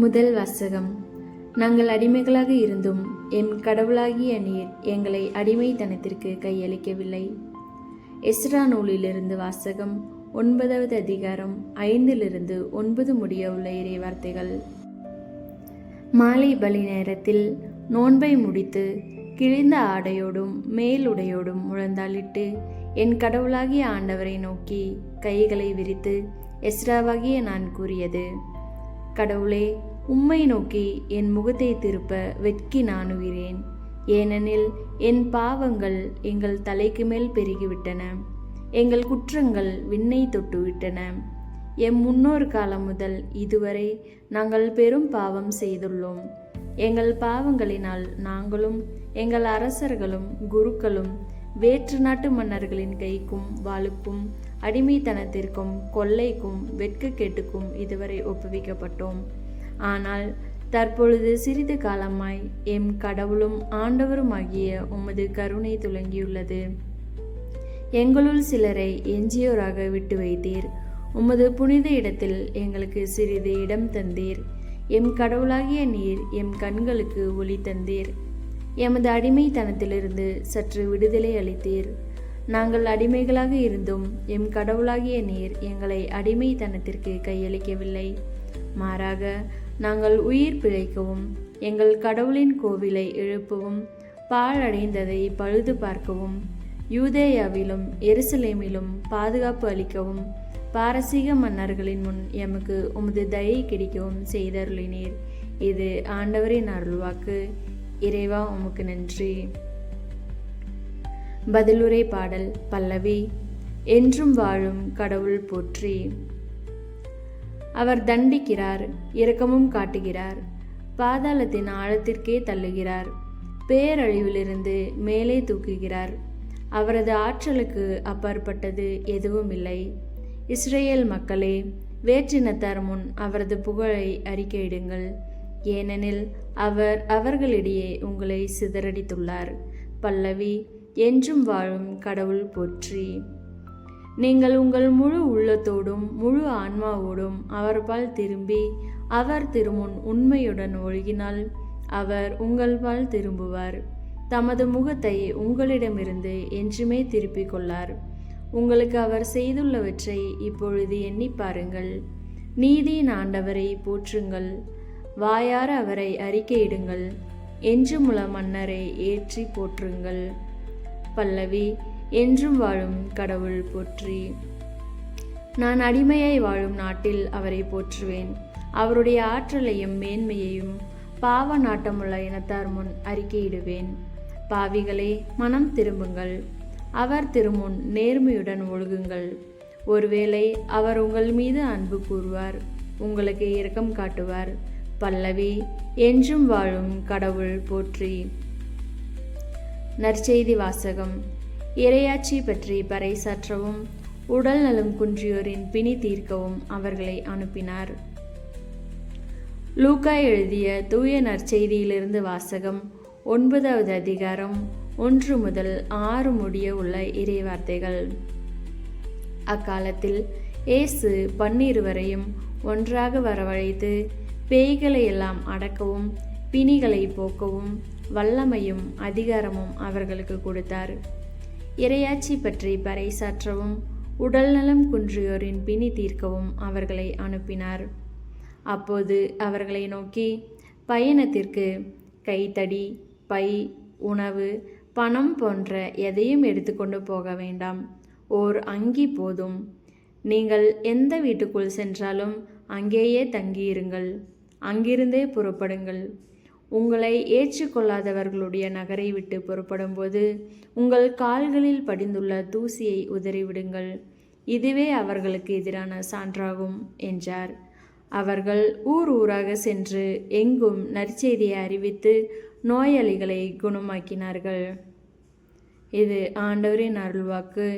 முதல் வாசகம். நாங்கள் அடிமைகளாக இருந்தும் எம் கடவுளாகிய நீர் எங்களை அடிமைத்தனத்திற்கு கையளிக்கவில்லை. எஸ்ரா நூலிலிருந்து வாசகம். 9வது அதிகாரம் 5-9 முடிய உள்ள இறை வார்த்தைகள். மாலை பலி நேரத்தில் நோன்பை முடித்து கிழிந்த ஆடையோடும் மேலுடையோடும் முழந்தாளிட்டு என் கடவுளாகிய ஆண்டவரை நோக்கி கைகளை விரித்து எஸ்ராவாகிய நான் கூறியது: கடவுளே, உம்மை நோக்கி என் முகத்தை திருப்ப வெட்கி நாணுகிறேன். ஏனெனில் என் பாவங்கள் எங்கள் தலைக்கு மேல் பெருகிவிட்டன, எங்கள் குற்றங்கள் விண்ணை தொட்டுவிட்டன. எம் முன்னோர் காலம் முதல் இதுவரை நாங்கள் பெரும் பாவம் செய்துள்ளோம். எங்கள் பாவங்களினால் நாங்களும் எங்கள் அரசர்களும் குருக்களும் வேற்று நாட்டு மன்னர்களின் கைக்கும் வாளுக்கும் அடிமைத்தனத்திற்கும் கொள்ளைக்கும் வெட்கக்கேட்டுக்கும் இதுவரை ஒப்புவிக்கப்பட்டோம். ஆனால் தற்பொழுது சிறிது காலமாய் எம் கடவுளும் ஆண்டவருமாகிய உமது கருணை துலங்கியுள்ளது. எங்களுள் சிலரை எஞ்சியோராக விட்டு வைத்தீர். உமது புனித இடத்தில் எங்களுக்கு சிறிது இடம் தந்தீர். எம் கடவுளாகிய நீர் எம் கண்களுக்கு ஒளி தந்தீர். எமது அடிமைத்தனத்திலிருந்து சற்று விடுதலை அளித்தீர். நாங்கள் அடிமைகளாக இருந்தும் எம் கடவுளாகிய நீர் எங்களை அடிமைத்தனத்திற்கு கையளிக்கவில்லை. மாறாக நாங்கள் உயிர் பிழைக்கவும், எங்கள் கடவுளின் கோவிலை எழுப்பவும், பாழடைந்ததை பழுது பார்க்கவும், யூதேயாவிலும் எருசலேமிலும் பாதுகாப்பு அளிக்கவும், பாரசீக மன்னர்களின் முன் எமக்கு உமது தயை கிடைக்கவும் செய்தருளினீர். இது ஆண்டவரின் அருள்வாக்கு. இறைவா, உமக்கு நன்றி. பதிலுரை பாடல். பல்லவி. என்றும் வாழும் கடவுள் போற்றி. அவர் தண்டிக்கிறார், இரக்கமும் காட்டுகிறார், பாதாளத்தின் ஆழத்திற்கே தள்ளுகிறார், பேரழிவிலிருந்து மேலே தூக்குகிறார். அவரது ஆற்றலுக்கு அப்பாற்பட்டது எதுவும் இல்லை. இஸ்ரேல் மக்களே, வேற்றினத்தார் முன் அவரது புகழை அறிக்கையிடுங்கள். ஏனெனில் அவர் அவர்களிடையே உங்களை சிதறடித்துள்ளார். பல்லவி. என்றும் வாழும் கடவுள் போற்றி. நீங்கள் உங்கள் முழு உள்ளத்தோடும் முழு ஆன்மாவோடும் அவர்பால் திரும்பி அவர் திருமுன் உண்மையுடன் ஒழுகினால் அவர் உங்கள் பால் திரும்புவார். தமது முகத்தை உங்களிடமிருந்து என்றுமே திருப்பிக் கொள்ளார். உங்களுக்கு அவர் செய்துள்ளவற்றை இப்பொழுது எண்ணி பாருங்கள். நீதியின் ஆண்டவரை போற்றுங்கள். வாயார அவரை அறிக்கையிடுங்கள். என்றுமுள்ள மன்னரை ஏற்றி போற்றுங்கள். பல்லவி. என்றும் வாழும் கடவுள் போற்றி. நான் அடிமையாய் வாழும் நாட்டில் அவரை போற்றுவேன். அவருடைய ஆற்றலையும் மேன்மையையும் பாவ நாட்டமுள்ள இனத்தார் முன் அறிக்கையிடுவேன். பாவிகளே, மனம் திரும்புங்கள். அவர் திருமுன் நேர்மையுடன் ஒழுகுங்கள். ஒருவேளை அவர் உங்கள் மீது அன்பு கூறுவார், உங்களுக்கு இரக்கம் காட்டுவார். பல்லவி. என்றும் வாழும் கடவுள் போற்றி. நற்செய்தி வாசகம். இறையாட்சி பற்றி பறைசாற்றவும் உடல் நலம் குன்றியோரின் பிணி தீர்க்கவும் அவர்களை அனுப்பினார். லூக்கா எழுதிய தூய நற்செய்தியிலிருந்து வாசகம். 9வது அதிகாரம் 1 முதல் 6 முடிய உள்ள இறை வார்த்தைகள். அக்காலத்தில் இயேசு 12 ஒன்றாக வரவழைத்து பேய்களை எல்லாம் அடக்கவும் பிணிகளை போக்கவும் வல்லமையும் அதிகாரமும் அவர்களுக்கு கொடுத்தார். இறையாட்சி பற்றி பறைசாற்றவும் உடல் நலம் குன்றியோரின் பிணி தீர்க்கவும் அவர்களை அனுப்பினார். அப்போது அவர்களை நோக்கி, பயணத்திற்கு கைத்தடி, பை, உணவு, பணம் போன்ற எதையும் எடுத்துக்கொண்டு போக வேண்டாம். ஓர் அங்கி போதும். நீங்கள் எந்த வீட்டுக்குள் சென்றாலும் அங்கேயே தங்கியிருங்கள். அங்கிருந்தே புறப்படுங்கள். உங்களை ஏற்றுக்கொள்ளாதவர்களுடைய நகரை விட்டு புறப்படும்போது உங்கள் கால்களில் படிந்துள்ள தூசியை உதறிவிடுங்கள். இதுவே அவர்களுக்கு எதிரான சான்றாகும் என்றார். அவர்கள் ஊர் ஊராக சென்று எங்கும் நற்செய்தியை அறிவித்து நோயாளிகளை குணமாக்கினார்கள். இது ஆண்டவரின் அருள்வாக்கு.